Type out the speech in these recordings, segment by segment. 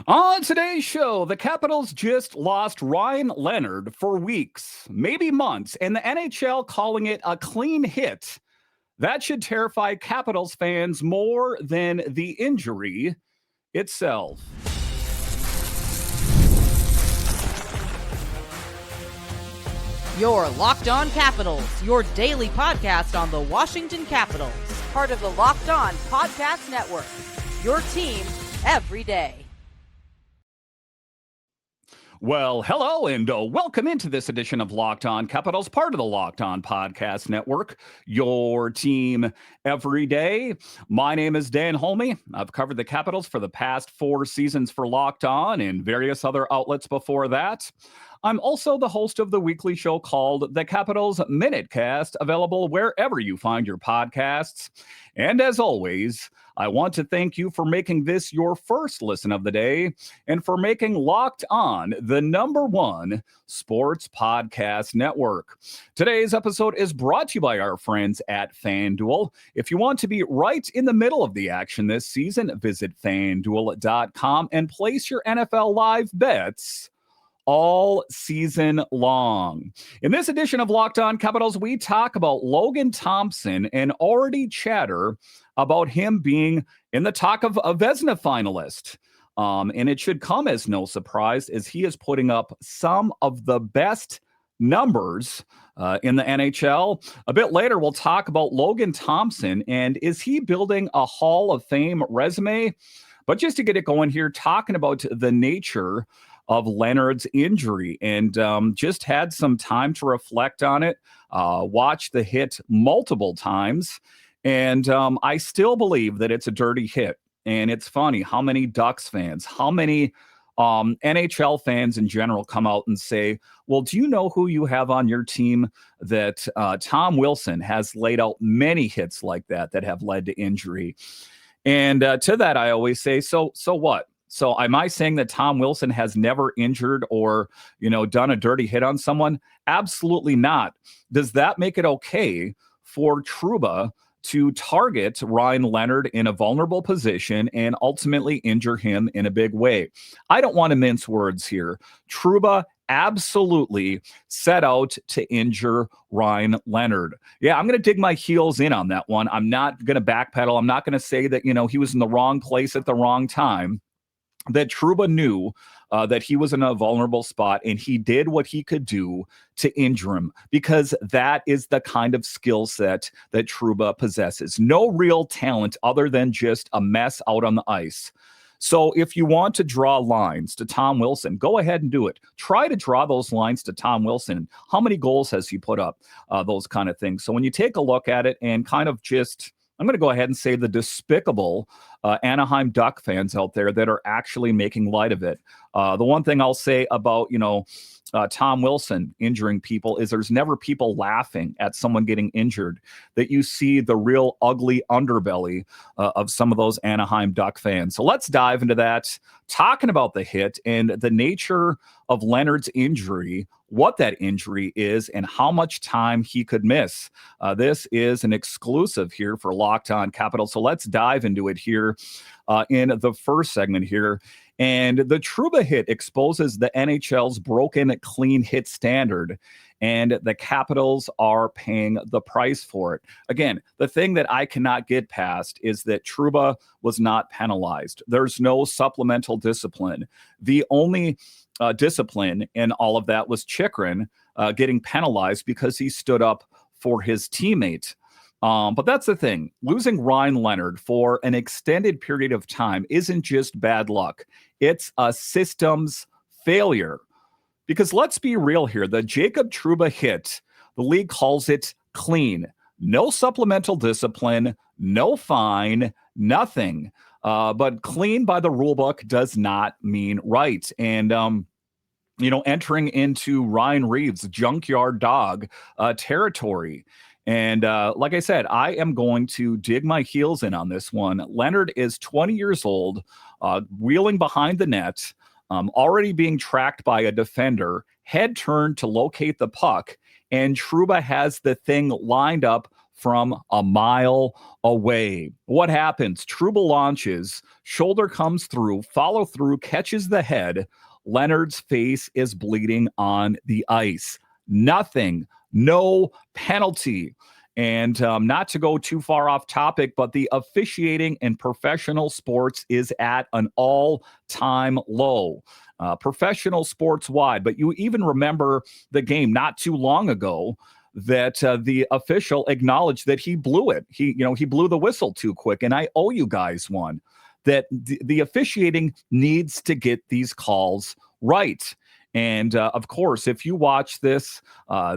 On today's show, the Capitals just lost Ryan Leonard for weeks, maybe months, and the NHL calling it a clean hit. That should terrify Capitals fans more than the injury itself. Your Locked On Capitals, your daily podcast on the Washington Capitals. Part of the Locked On Podcast Network, your team every day. Well, hello and welcome into this edition of Locked On Capitals, part of the Locked On Podcast Network, your team every day. My name is Dan HOLMI. I've covered the Capitals for the past 4 seasons for Locked On and various other outlets before that. I'm also the host of the weekly show called The Capitals Minutecast, available wherever you find your podcasts. And as always, I want to thank you for making this your first listen of the day and for making Locked On the #1 sports podcast network. Today's episode is brought to you by our friends at FanDuel. If you want to be right in the middle of the action this season, visit FanDuel.com and place your NFL live bets all season long. In this edition of Locked On Capitals, we talk about Logan Thompson and already chatter about him being in the talk of a Vezina finalist. And it should come as no surprise as he is putting up some of the best numbers in the NHL. A bit later, we'll talk about Logan Thompson and is he building a Hall of Fame resume? But just to get it going here, talking about the nature of Leonard's injury and just had some time to reflect on it, watched the hit multiple times, and I still believe that it's a dirty hit. And it's funny how many Ducks fans, how many NHL fans in general come out and say, well, do you know who you have on your team that Tom Wilson has laid out many hits like that have led to injury? And to that, I always say, so what? So am I saying that Tom Wilson has never injured or, done a dirty hit on someone? Absolutely not. Does that make it okay for Truba to target Ryan Leonard in a vulnerable position and ultimately injure him in a big way? I don't want to mince words here. Truba absolutely set out to injure Ryan Leonard. Yeah, I'm going to dig my heels in on that one. I'm not going to backpedal. I'm not going to say that, he was in the wrong place at the wrong time. That Truba knew that he was in a vulnerable spot and he did what he could do to injure him because that is the kind of skill set that Truba possesses. No real talent other than just a mess out on the ice. So if you want to draw lines to Tom Wilson, go ahead and do it. Try to draw those lines to Tom Wilson. How many goals has he put up? Those kind of things. So when you take a look at it and kind of just, I'm going to go ahead and say the despicable Anaheim Duck fans out there that are actually making light of it. The one thing I'll say about, Tom Wilson injuring people is there's never people laughing at someone getting injured, that you see the real ugly underbelly of some of those Anaheim Duck fans. So let's dive into that, talking about the hit and the nature of Leonard's injury, what that injury is, and how much time he could miss. This is an exclusive here for Locked On Capitals. So let's dive into it here in the first segment here. And the Truba hit exposes the NHL's broken clean hit standard, and the Capitals are paying the price for it. Again, the thing that I cannot get past is that Truba was not penalized. There's no supplemental discipline. The only discipline in all of that was Chychrun getting penalized because he stood up for his teammate. But that's the thing. Losing Ryan Leonard for an extended period of time isn't just bad luck. It's a systems failure. Because let's be real here. The Jacob Truba hit, the league calls it clean. No supplemental discipline, no fine, nothing. But clean by the rulebook does not mean right. And, entering into Ryan Reeves' junkyard dog territory. And like I said, I am going to dig my heels in on this one. Leonard is 20 years old, wheeling behind the net, already being tracked by a defender, head turned to locate the puck, and Truba has the thing lined up from a mile away. What happens? Truba launches, shoulder comes through, follow through, catches the head. Leonard's face is bleeding on the ice. Nothing, no penalty. And not to go too far off topic, but the officiating in professional sports is at an all-time low. Professional sports wide, but you even remember the game not too long ago that the official acknowledged that he blew it. He blew the whistle too quick, and I owe you guys one. That the officiating needs to get these calls right. And of course, if you watch this,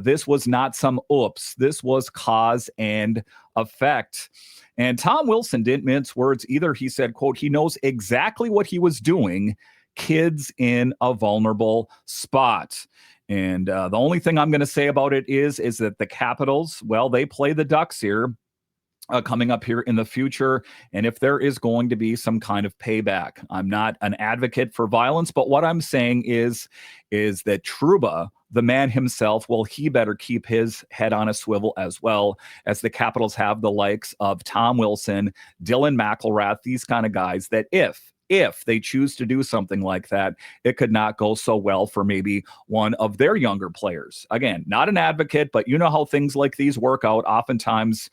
this was not some oops. This was cause and effect. And Tom Wilson didn't mince words either. He said, quote, he knows exactly what he was doing. Kids in a vulnerable spot. And the only thing I'm going to say about it is that the Capitals, well, they play the Ducks here. Coming up here in the future, and if there is going to be some kind of payback. I'm not an advocate for violence, but what I'm saying is that Truba, the man himself, well, he better keep his head on a swivel as well, as the Capitals have the likes of Tom Wilson, Dylan McIlrath, these kind of guys that if they choose to do something like that, it could not go so well for maybe one of their younger players. Again, not an advocate, but you know how things like these work out. Oftentimes,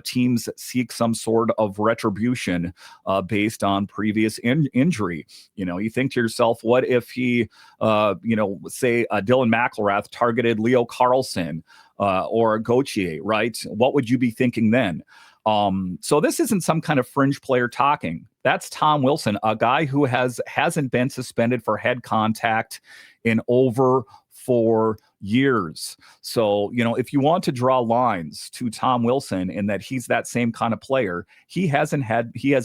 teams seek some sort of retribution based on previous injury. You think to yourself, what if he, say Dylan McIlrath targeted Leo Carlson or Gauthier, right? What would you be thinking then? So this isn't some kind of fringe player talking. That's Tom Wilson, a guy who hasn't been suspended for head contact in over 4 years. So, if you want to draw lines to Tom Wilson in that he's that same kind of player, he has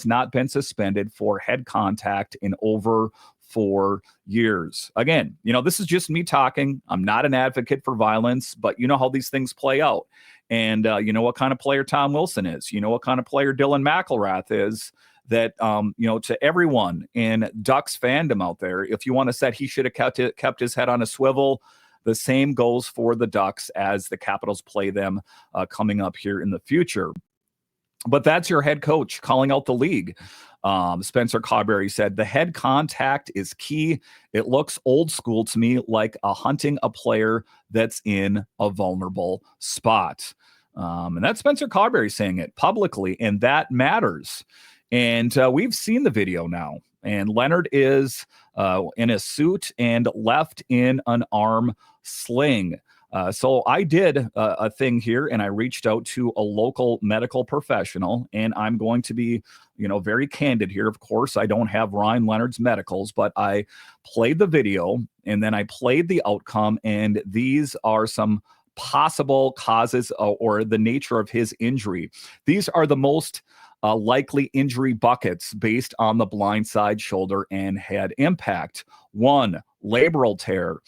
not been suspended for head contact in over 4 years. Again, this is just me talking. I'm not an advocate for violence, but you know how these things play out. And you know what kind of player Tom Wilson is. You know what kind of player Dylan McIlrath is. That, to everyone in Ducks fandom out there, if you want to say he should have kept his head on a swivel, the same goes for the Ducks as the Capitals play them coming up here in the future. But that's your head coach calling out the league. Spencer Carbery said, the head contact is key. It looks old school to me, like hunting a player that's in a vulnerable spot. And that's Spencer Carbery saying it publicly, and that matters. And we've seen the video now. And Leonard is in a suit and left in an arm sling. So I did a thing here, and I reached out to a local medical professional, and I'm going to be, very candid here. Of course, I don't have Ryan Leonard's medicals, but I played the video, and then I played the outcome, and these are some possible causes or the nature of his injury. These are the most likely injury buckets based on the blindside shoulder and head impact. 1, labral tear.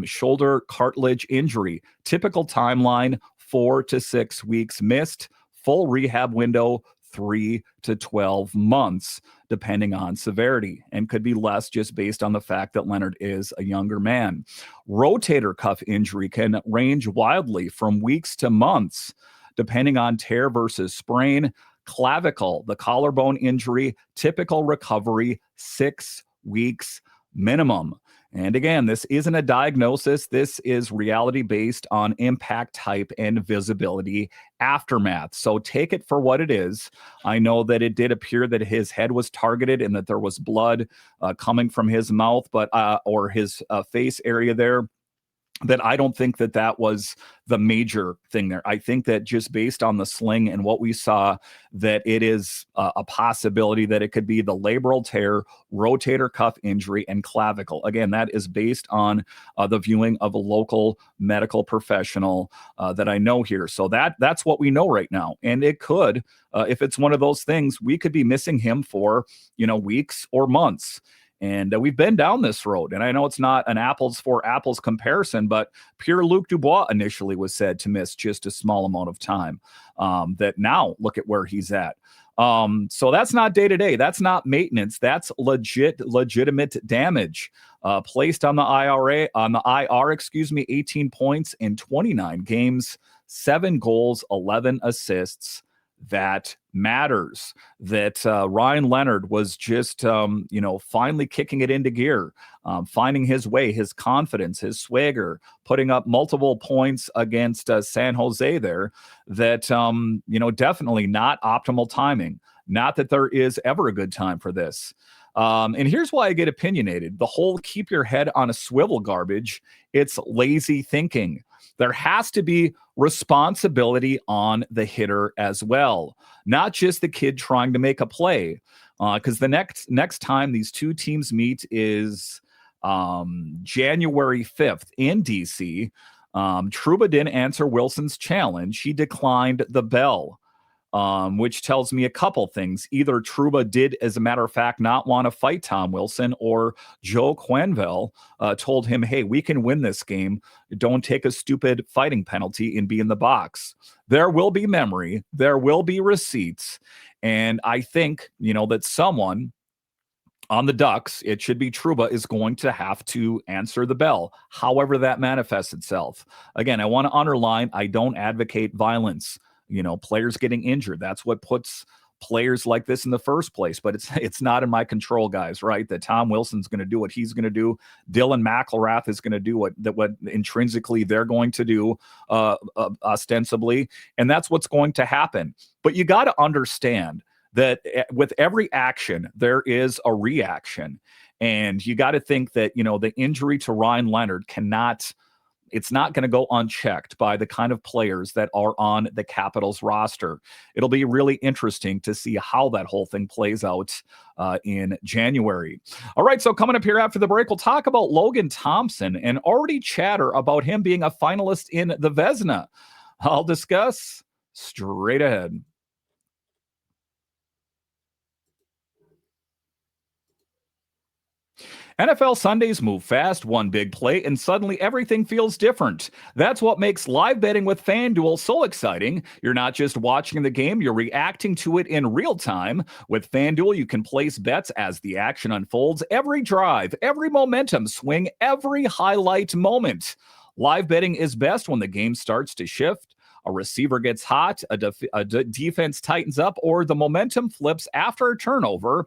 Shoulder cartilage injury. Typical timeline, 4 to 6 weeks missed. Full rehab window, 3 to 12 months, depending on severity, and could be less just based on the fact that Leonard is a younger man. Rotator cuff injury can range wildly from weeks to months, depending on tear versus sprain. Clavicle, the collarbone injury, typical recovery, 6 weeks minimum. And again, this isn't a diagnosis. This is reality based on impact type and visibility aftermath. So take it for what it is. I know that it did appear that his head was targeted and that there was blood coming from his mouth, but or his face area there. That I don't think that was the major thing there. I think that just based on the sling and what we saw, that it is a possibility that it could be the labral tear, rotator cuff injury, and clavicle. Again, that is based on the viewing of a local medical professional that I know here. So that's what we know right now. And it could, if it's one of those things, we could be missing him for, weeks or months. And we've been down this road. And I know it's not an apples for apples comparison, but Pierre-Luc Dubois initially was said to miss just a small amount of time. That now look at where he's at. So that's not day-to-day. That's not maintenance. That's legitimate damage. Placed on the IR, 18 points in 29 games 7 goals, 11 assists. That matters. That Ryan Leonard was just, finally kicking it into gear, finding his way, his confidence, his swagger, putting up multiple points against San Jose there. That, definitely not optimal timing. Not that there is ever a good time for this. And here's why I get opinionated. The whole keep your head on a swivel garbage, it's lazy thinking. There has to be responsibility on the hitter as well, not just the kid trying to make a play. Because the next time these two teams meet is January 5th in DC. Truba didn't answer Wilson's challenge. He declined the bell. Which tells me a couple things. Either Truba did, as a matter of fact, not want to fight Tom Wilson, or Joe Quenneville told him, hey, we can win this game. Don't take a stupid fighting penalty and be in the box. There will be memory. There will be receipts. And I think, that someone on the Ducks, it should be Truba, is going to have to answer the bell, however that manifests itself. Again, I want to underline, I don't advocate violence. Players getting injured. That's what puts players like this in the first place. But it's not in my control, guys, right? That Tom Wilson's going to do what he's going to do. Dylan McIlrath is going to do what intrinsically they're going to do, ostensibly. And that's what's going to happen. But you got to understand that with every action, there is a reaction. And you got to think that, the injury to Ryan Leonard it's not going to go unchecked by the kind of players that are on the Capitals roster. It'll be really interesting to see how that whole thing plays out in January. All right, so coming up here after the break, we'll talk about Logan Thompson and already chatter about him being a finalist in the Vezina. I'll discuss straight ahead. NFL Sundays move fast, one big play, and suddenly everything feels different. That's what makes live betting with FanDuel so exciting. You're not just watching the game, you're reacting to it in real time. With FanDuel, you can place bets as the action unfolds, every drive, every momentum swing, every highlight moment. Live betting is best when the game starts to shift, a receiver gets hot, a defense tightens up, or the momentum flips after a turnover.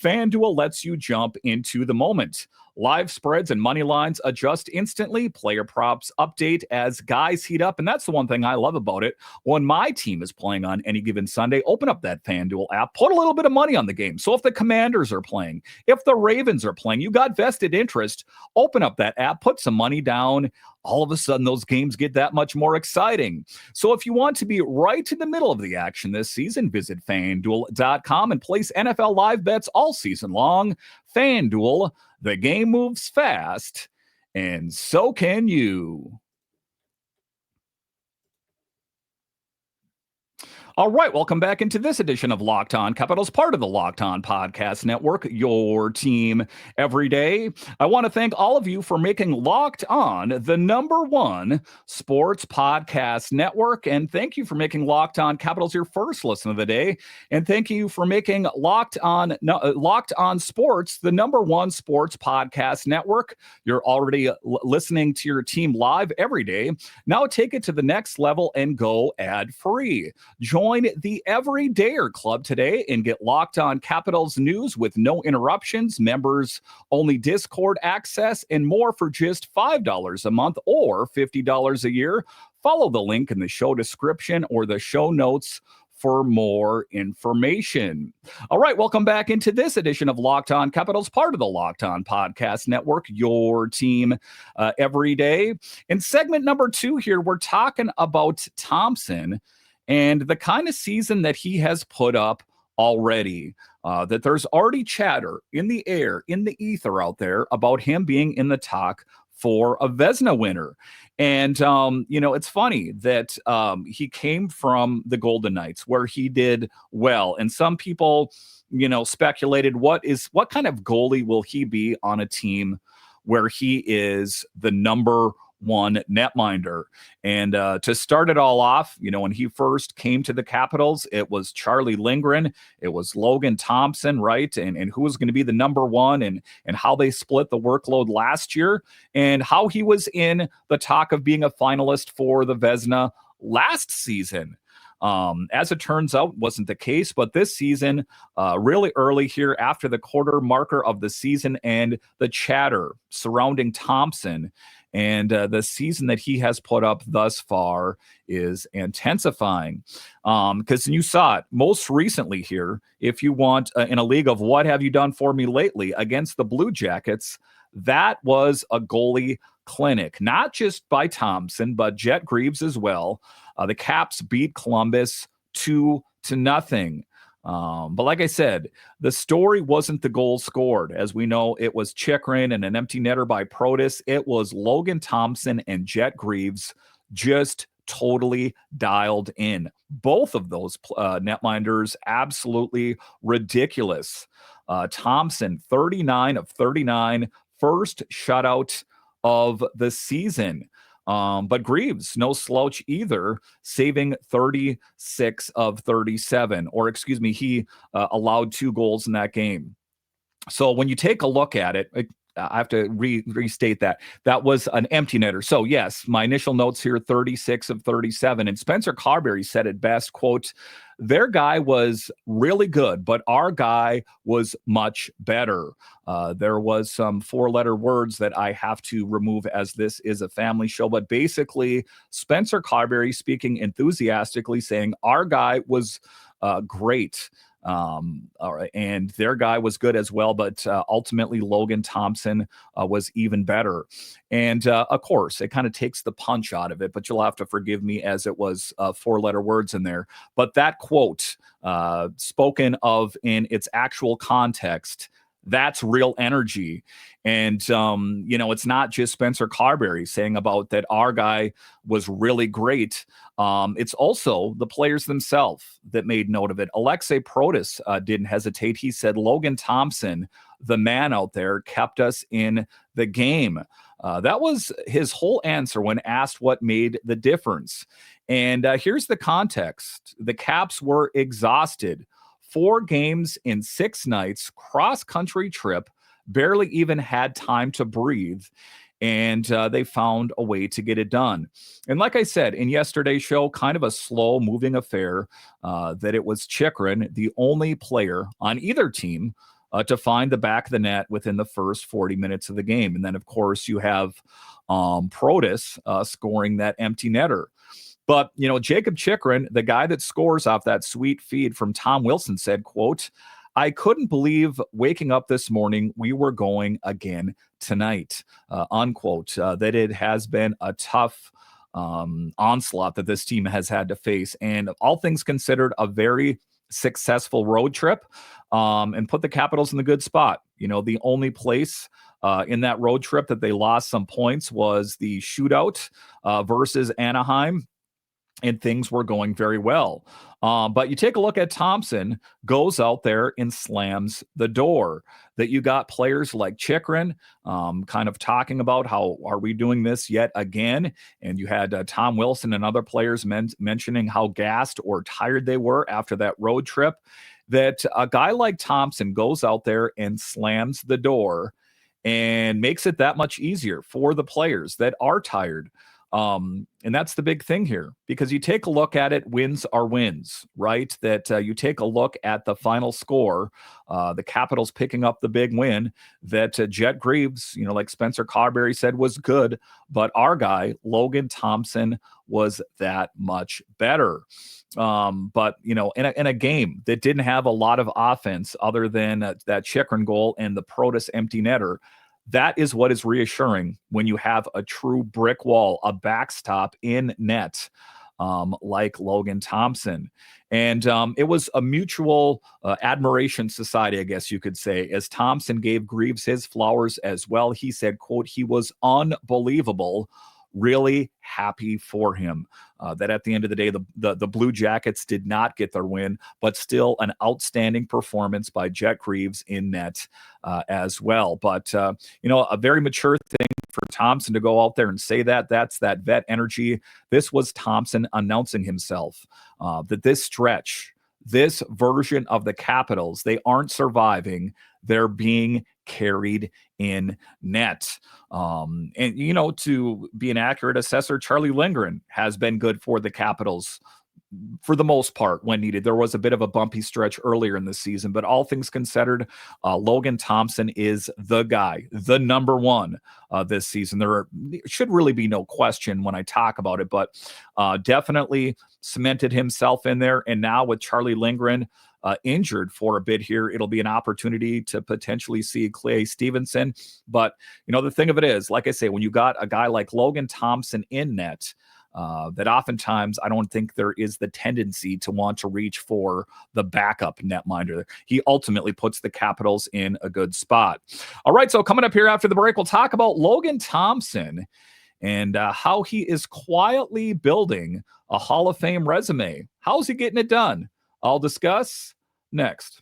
FanDuel lets you jump into the moment. Live spreads and money lines adjust instantly. Player props update as guys heat up. And that's the one thing I love about it. When my team is playing on any given Sunday, open up that FanDuel app, put a little bit of money on the game. So if the Commanders are playing, if the Ravens are playing, you got vested interest, open up that app, put some money down. All of a sudden, those games get that much more exciting. So if you want to be right in the middle of the action this season, visit FanDuel.com and place NFL live bets all season long. FanDuel, the game moves fast, and so can you. All right, welcome back into this edition of Locked On Capitals, part of the Locked On Podcast Network, your team every day. I want to thank all of you for making Locked On the #1 sports podcast network. And thank you for making Locked On Capitals your first listen of the day. And thank you for making Locked On Sports the #1 sports podcast network. You're already listening to your team live every day. Now take it to the next level and go ad-free. Join the Everydayer Club today and get Locked On Capitals news with no interruptions, members only Discord access, and more for just $5 a month or $50 a year. Follow the link in the show description or the show notes for more information. All right, welcome back into this edition of Locked On Capitals, part of the Locked On Podcast Network, your team every day. In segment number 2 here, we're talking about Thompson and the kind of season that he has put up already, that there's already chatter in the air, in the ether out there about him being in the talk for a Vezina winner. And, it's funny that he came from the Golden Knights where he did well. And some people, speculated what kind of goalie will he be on a team where he is the #1 netminder. And to start it all off, when he first came to the Capitals, it was Charlie Lindgren, it was Logan Thompson, right? And who was going to be the #1 and how they split the workload last year and how he was in the talk of being a finalist for the Vezina last season. As it turns out, wasn't the case, but this season, really early here after the quarter marker of the season and the chatter surrounding Thompson and the season that he has put up thus far is intensifying. Because you saw it most recently here, if you want, in a league of what have you done for me lately against the Blue Jackets, that was a goalie clinic, not just by Thompson, but Jet Greaves as well. The Caps beat Columbus 2-0. But like I said, the story wasn't the goal scored. As we know, it was Chychrun and an empty netter by Protas. It was Logan Thompson and Jet Greaves just totally dialed in. Both of those netminders absolutely ridiculous. Thompson, 39 of 39, first shutout of the season. But Greaves, no slouch either, saving 36 of 37. Or, excuse me, he allowed 2 goals in that game. So when you take a look at it, I have to restate that. That was an empty netter. So, yes, my initial notes here, 36 of 37. And Spencer Carbery said it best, quote, their guy was really good, but our guy was much better. There was some 4-letter words that I have to remove as this is a family show. But basically, Spencer Carbery speaking enthusiastically saying our guy was great. All right, and their guy was good as well, but ultimately Logan Thompson was even better. And of course, it kind of takes the punch out of it, but you'll have to forgive me as it was 4-letter words in there. But that quote, spoken of in its actual context, that's real energy. And, it's not just Spencer Carbery saying about that our guy was really great. It's also the players themselves that made note of it. Alexei Protas didn't hesitate. He said, Logan Thompson, the man out there, kept us in the game. That was his whole answer when asked what made the difference. And here's the context. The Caps were exhausted. 4 games in 6 nights, cross-country trip, barely even had time to breathe. And they found a way to get it done. And like I said, in yesterday's show, kind of a slow-moving affair, that it was Chychrun, the only player on either team to find the back of the net within the first 40 minutes of the game. And then, of course, you have Protas scoring that empty netter. But, Jacob Chychrun, the guy that scores off that sweet feed from Tom Wilson, said, quote, I couldn't believe waking up this morning we were going again tonight, unquote. That it has been a tough onslaught that this team has had to face. And all things considered, a very successful road trip and put the Capitals in the good spot. The only place in that road trip that they lost some points was the shootout versus Anaheim. And things were going very well. But you take a look at Thompson, goes out there and slams the door. That you got players like Chychrun kind of talking about how are we doing this yet again? And you had Tom Wilson and other players mentioning how gassed or tired they were after that road trip. That a guy like Thompson goes out there and slams the door and makes it that much easier for the players that are tired. And that's the big thing here, because you take a look at it, wins are wins, right? That you take a look at the final score, the Capitals picking up the big win, that Jet Greaves, like Spencer Carbery said, was good, but our guy, Logan Thompson, was that much better. But, in a game that didn't have a lot of offense other than that Chychrun goal and the Protas empty netter, that is what is reassuring when you have a true brick wall, a backstop in net, like Logan Thompson. And it was a mutual admiration society, I guess you could say, as Thompson gave Greaves his flowers as well. He said, quote, he was unbelievable. Really happy for him. That at the end of the day, the Blue Jackets did not get their win, but still an outstanding performance by Jet Greaves in net as well. But, a very mature thing for Thompson to go out there and say that. That's that vet energy. This was Thompson announcing himself that this stretch, this version of the Capitals, they aren't surviving. They're being carried in net. And, to be an accurate assessor, Charlie Lindgren has been good for the Capitals for the most part when needed. There was a bit of a bumpy stretch earlier in the season, but all things considered, Logan Thompson is the guy, the number one this season. There should really be no question when I talk about it, but definitely cemented himself in there. And now with Charlie Lindgren injured for a bit here, it'll be an opportunity to potentially see Clay Stevenson. But, the thing of it is, like I say, when you got a guy like Logan Thompson in net, that oftentimes I don't think there is the tendency to want to reach for the backup netminder. He ultimately puts the Capitals in a good spot. All right, so coming up here after the break, we'll talk about Logan Thompson and how he is quietly building a Hall of Fame resume. How's he getting it done? I'll discuss next.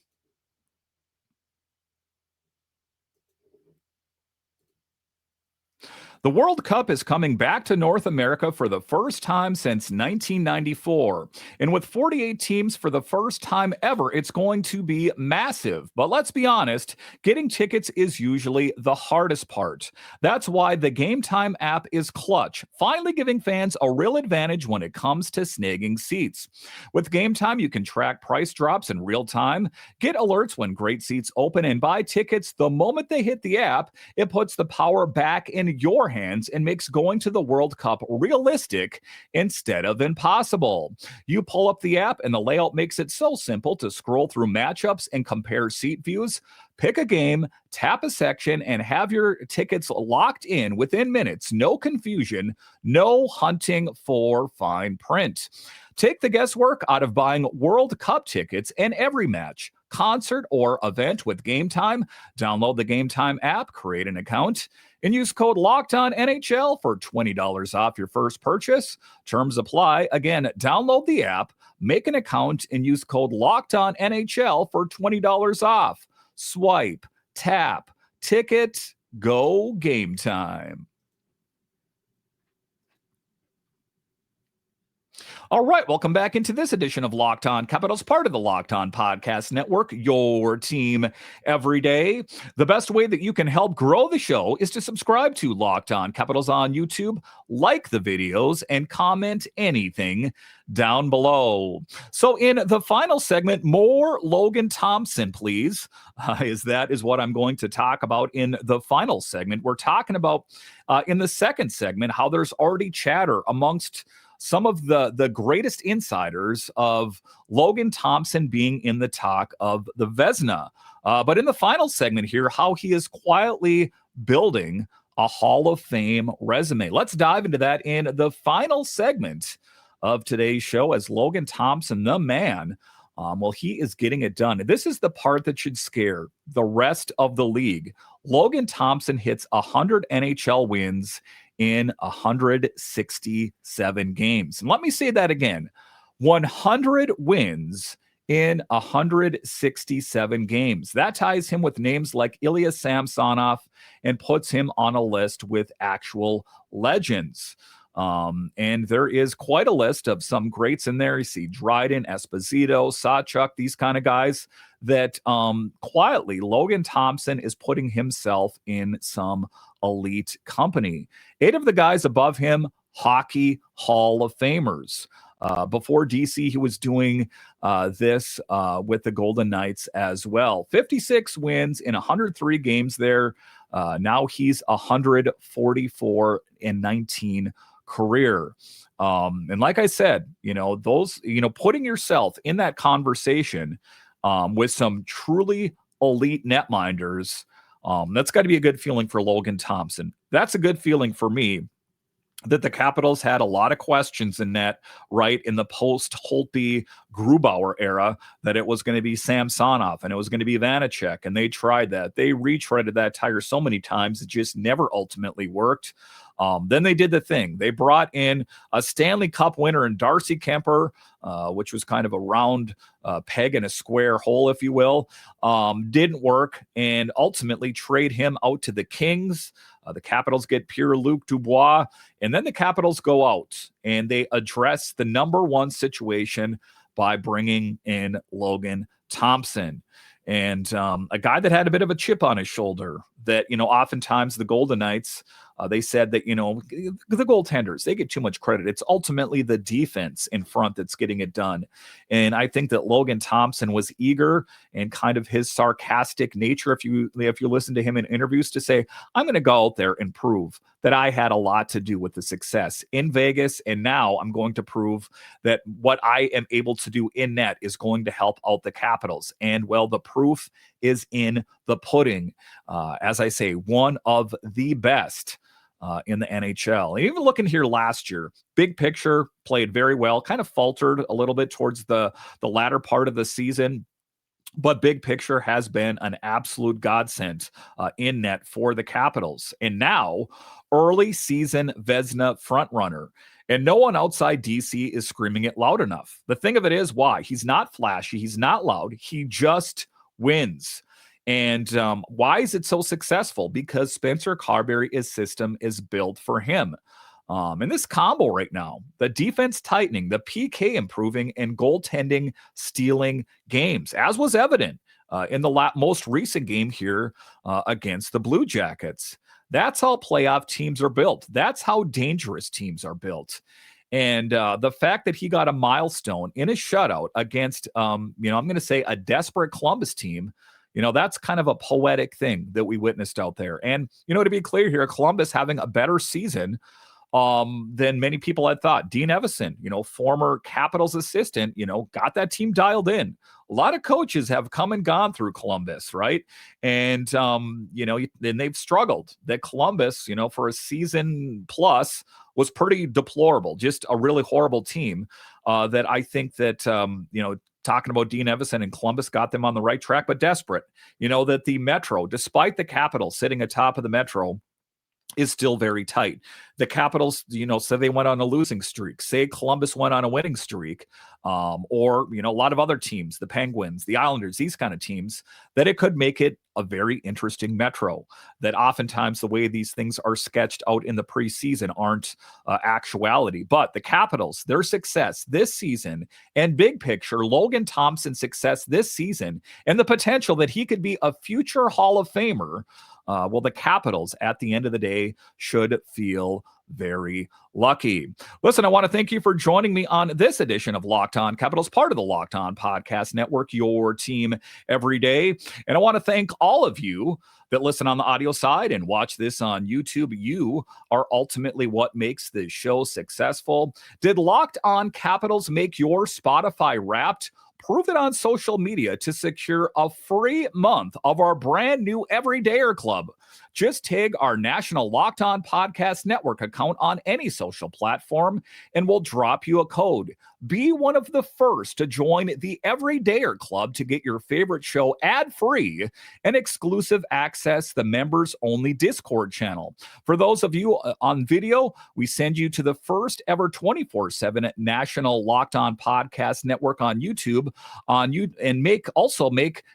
The World Cup is coming back to North America for the first time since 1994. And with 48 teams for the first time ever, it's going to be massive. But let's be honest, getting tickets is usually the hardest part. That's why the Game Time app is clutch, finally giving fans a real advantage when it comes to snagging seats. With Game Time, you can track price drops in real time, get alerts when great seats open, and buy tickets the moment they hit the app. It puts the power back in your hands and makes going to the World Cup realistic instead of impossible. You pull up the app and the layout makes it so simple to scroll through matchups and compare seat views. Pick a game, tap a section, and have your tickets locked in within minutes. No confusion, no hunting for fine print. Take the guesswork out of buying World Cup tickets in every match, concert, or event with Game Time. Download the Game Time app, create an account, and use code LOCKEDONNHL for $20 off your first purchase. Terms apply. Again, download the app, make an account, and use code LOCKEDONNHL for $20 off. Swipe, tap, ticket, go Game Time. All right, welcome back into this edition of Locked On Capitals, part of the Locked On Podcast Network, your team every day. The best way that you can help grow the show is to subscribe to Locked On Capitals on YouTube, like the videos, and comment anything down below. So in the final segment, more Logan Thompson, please. That is what I'm going to talk about in the final segment. We're talking about in the second segment how there's already chatter amongst some of the greatest insiders of Logan Thompson being in the talk of the Vezina. But in the final segment here, how he is quietly building a Hall of Fame resume. Let's dive into that in the final segment of today's show as Logan Thompson, the man, he is getting it done. This is the part that should scare the rest of the league. Logan Thompson hits 100 NHL wins in 167 games. And let me say that again, 100 wins in 167 games. That ties him with names like Ilya Samsonov and puts him on a list with actual legends. And there is quite a list of some greats in there. You see Dryden, Esposito, Sawchuk, these kind of guys that quietly Logan Thompson is putting himself in some elite company. 8 of the guys above him, Hockey Hall of Famers. Before DC, he was doing this with the Golden Knights as well. 56 wins in 103 games there. Now he's 144 and 19 career. And like I said, putting yourself in that conversation with some truly elite netminders, that's got to be a good feeling for Logan Thompson. That's a good feeling for me that the Capitals had a lot of questions in net, right, in the post-Holtby Grubauer era, that it was going to be Samsonov and it was going to be Vanacek, and they tried that. They retreaded that tire so many times, it just never ultimately worked. Then they did the thing. They brought in a Stanley Cup winner in Darcy Kemper, which was kind of a round peg in a square hole, if you will. Didn't work, and ultimately trade him out to the Kings. The Capitals get Pierre-Luc Dubois, and then the Capitals go out and they address the number one situation by bringing in Logan Thompson. and a guy that had a bit of a chip on his shoulder that, oftentimes the Golden Knights, they said that, the goaltenders, they get too much credit. It's ultimately the defense in front that's getting it done. And I think that Logan Thompson was eager, and kind of his sarcastic nature, if you listen to him in interviews, to say, I'm going to go out there and prove that I had a lot to do with the success in Vegas. And now I'm going to prove that what I am able to do in net is going to help out the Capitals. And well, the proof is in the pudding. As I say, one of the best in the NHL. And even looking here last year, big picture, played very well, kind of faltered a little bit towards the latter part of the season. But big picture has been an absolute godsend in net for the Capitals. And now, early season Vezina frontrunner. And no one outside DC is screaming it loud enough. The thing of it is, why? He's not flashy. He's not loud. He just wins. And why is it so successful? Because Spencer Carbery's system is built for him. And this combo right now, the defense tightening, the PK improving, and goaltending stealing games, as was evident in the most recent game here against the Blue Jackets. That's how playoff teams are built. That's how dangerous teams are built. And the fact that he got a milestone in a shutout against, I'm going to say a desperate Columbus team, that's kind of a poetic thing that we witnessed out there. And, to be clear here, Columbus having a better season than many people had thought. Dean Evison, former Capitals assistant, got that team dialed in. A lot of coaches have come and gone through Columbus, right? And, then they've struggled. That Columbus, for a season plus was pretty deplorable, just a really horrible team that I think that, talking about Dean Evison and Columbus got them on the right track, but desperate, that the Metro, despite the Capitals sitting atop of the Metro, is still very tight. The Capitals, say they went on a losing streak, say Columbus went on a winning streak, or, a lot of other teams, the Penguins, the Islanders, these kind of teams, that it could make it a very interesting Metro. That oftentimes the way these things are sketched out in the preseason aren't actuality. But the Capitals, their success this season, and big picture, Logan Thompson's success this season, and the potential that he could be a future Hall of Famer, well, the Capitals, at the end of the day, should feel very lucky. Listen, I want to thank you for joining me on this edition of Locked On Capitals, part of the Locked On Podcast Network, your team every day. And I want to thank all of you that listen on the audio side and watch this on YouTube. You are ultimately what makes this show successful. Did Locked On Capitals make your Spotify Wrapped? Prove it on social media to secure a free month of our brand new Everydayer Club. Just tag our national Locked On Podcast Network account on any social platform, and we'll drop you a code. Be one of the first to join the Everydayer Club to get your favorite show ad-free and exclusive access the members-only Discord channel. For those of you on video, we send you to the first ever 24/7 national Locked On Podcast Network on YouTube, and make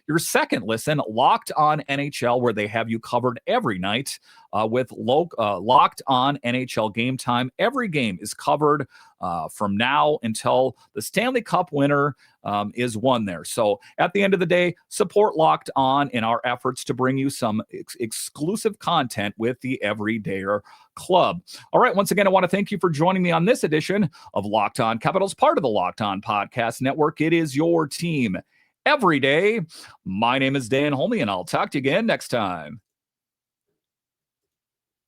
your second listen Locked On NHL, where they have you covered every night with Locked On NHL Game Time. Every game is covered from now until the Stanley Cup winner is won there. So at the end of the day, support Locked On in our efforts to bring you some exclusive content with the Everydayer Club. All right, once again, I want to thank you for joining me on this edition of Locked On Capitals, part of the Locked On Podcast Network. It is your team every day. My name is Dan HOLMI, and I'll talk to you again next time.